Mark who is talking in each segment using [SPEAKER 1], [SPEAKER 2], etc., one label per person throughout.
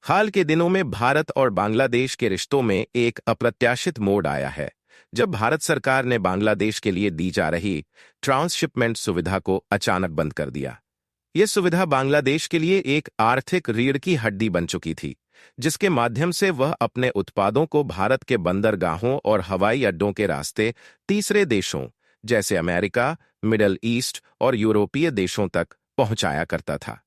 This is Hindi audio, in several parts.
[SPEAKER 1] हाल के दिनों में भारत और बांग्लादेश के रिश्तों में एक अप्रत्याशित मोड़ आया है, जब भारत सरकार ने बांग्लादेश के लिए दी जा रही ट्रांसशिपमेंट सुविधा को अचानक बंद कर दिया। यह सुविधा बांग्लादेश के लिए एक आर्थिक रीढ़ की हड्डी बन चुकी थी, जिसके माध्यम से वह अपने उत्पादों को भारत के बंदरगाहों और हवाई अड्डों के रास्ते तीसरे देशों जैसे अमेरिका, मिडल ईस्ट और यूरोपीय देशों तक पहुंचाया करता था।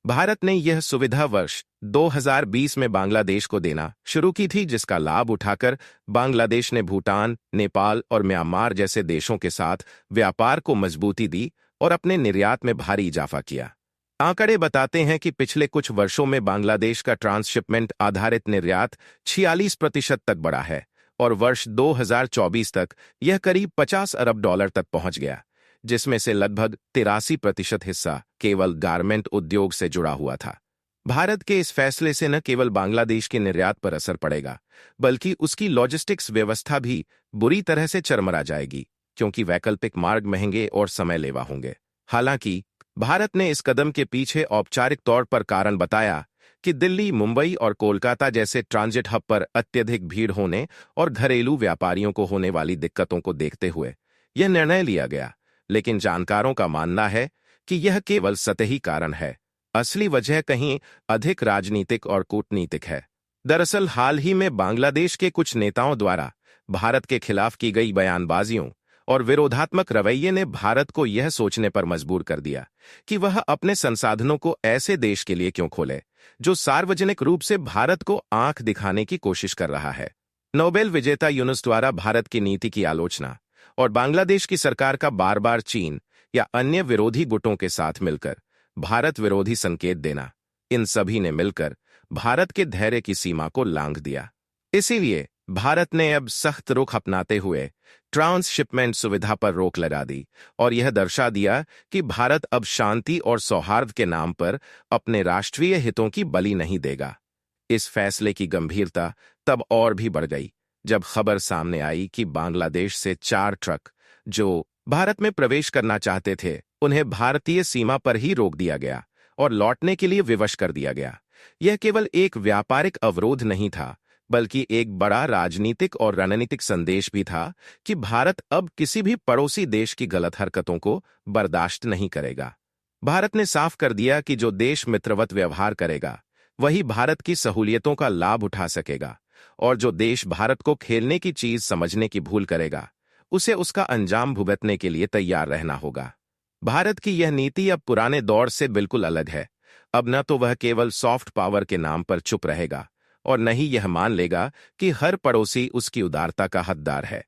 [SPEAKER 1] भारत ने यह सुविधा वर्ष 2020 में बांग्लादेश को देना शुरू की थी, जिसका लाभ उठाकर बांग्लादेश ने भूटान, नेपाल और म्यांमार जैसे देशों के साथ व्यापार को मजबूती दी और अपने निर्यात में भारी इजाफा किया। आंकड़े बताते हैं कि पिछले कुछ वर्षों में बांग्लादेश का ट्रांसशिपमेंट आधारित निर्यात 46% तक बढ़ा है और वर्ष 2024 तक यह करीब 50 अरब डॉलर तक पहुंच गया, जिसमें से लगभग 83% हिस्सा केवल गारमेंट उद्योग से जुड़ा हुआ था। भारत के इस फैसले से न केवल बांग्लादेश के निर्यात पर असर पड़ेगा, बल्कि उसकी लॉजिस्टिक्स व्यवस्था भी बुरी तरह से चरमरा जाएगी, क्योंकि वैकल्पिक मार्ग महंगे और समय लेवा होंगे। हालांकि भारत ने इस कदम के पीछे औपचारिक तौर पर कारण बताया कि दिल्ली, मुंबई और कोलकाता जैसे ट्रांजिट हब पर अत्यधिक भीड़ होने और घरेलू व्यापारियों को होने वाली दिक्कतों को देखते हुए यह निर्णय लिया गया। लेकिन जानकारों का मानना है कि यह केवल सतही कारण है। असली वजह कहीं अधिक राजनीतिक और कूटनीतिक है। दरअसल हाल ही में बांग्लादेश के कुछ नेताओं द्वारा भारत के खिलाफ की गई बयानबाजियों और विरोधात्मक रवैये ने भारत को यह सोचने पर मजबूर कर दिया कि वह अपने संसाधनों को ऐसे देश के लिए क्यों खोले जो सार्वजनिक रूप से भारत को आंख दिखाने की कोशिश कर रहा है। नोबेल विजेता यूनुस द्वारा भारत की नीति की आलोचना और बांग्लादेश की सरकार का बार बार चीन या अन्य विरोधी गुटों के साथ मिलकर भारत विरोधी संकेत देना, इन सभी ने मिलकर भारत के धैर्य की सीमा को लांघ दिया। इसीलिए भारत ने अब सख्त रुख अपनाते हुए ट्रांसशिपमेंट सुविधा पर रोक लगा दी और यह दर्शा दिया कि भारत अब शांति और सौहार्द के नाम पर अपने राष्ट्रीय हितों की बलि नहीं देगा। इस फैसले की गंभीरता तब और भी बढ़ गई जब खबर सामने आई कि बांग्लादेश से 4 ट्रक जो भारत में प्रवेश करना चाहते थे, उन्हें भारतीय सीमा पर ही रोक दिया गया और लौटने के लिए विवश कर दिया गया। यह केवल एक व्यापारिक अवरोध नहीं था, बल्कि एक बड़ा राजनीतिक और रणनीतिक संदेश भी था कि भारत अब किसी भी पड़ोसी देश की गलत हरकतों को बर्दाश्त नहीं करेगा। भारत ने साफ कर दिया कि जो देश मित्रवत व्यवहार करेगा वही भारत की सहूलियतों का लाभ उठा सकेगा, और जो देश भारत को खेलने की चीज समझने की भूल करेगा उसे उसका अंजाम भुगतने के लिए तैयार रहना होगा। भारत की यह नीति अब पुराने दौर से बिल्कुल अलग है। अब न तो वह केवल सॉफ्ट पावर के नाम पर चुप रहेगा और न ही यह मान लेगा कि हर पड़ोसी उसकी उदारता का हकदार है।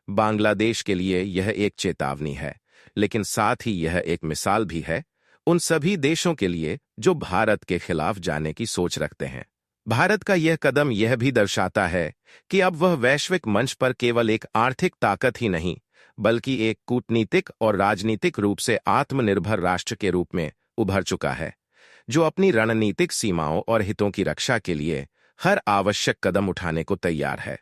[SPEAKER 1] बांग्लादेश के लिए यह एक चेतावनी है, लेकिन साथ ही यह एक मिसाल भी है उन सभी देशों के लिए जो भारत के खिलाफ जाने की सोच रखते हैं। भारत का यह कदम यह भी दर्शाता है कि अब वह वैश्विक मंच पर केवल एक आर्थिक ताकत ही नहीं, बल्कि एक कूटनीतिक और राजनीतिक रूप से आत्मनिर्भर राष्ट्र के रूप में उभर चुका है, जो अपनी रणनीतिक सीमाओं और हितों की रक्षा के लिए हर आवश्यक कदम उठाने को तैयार है।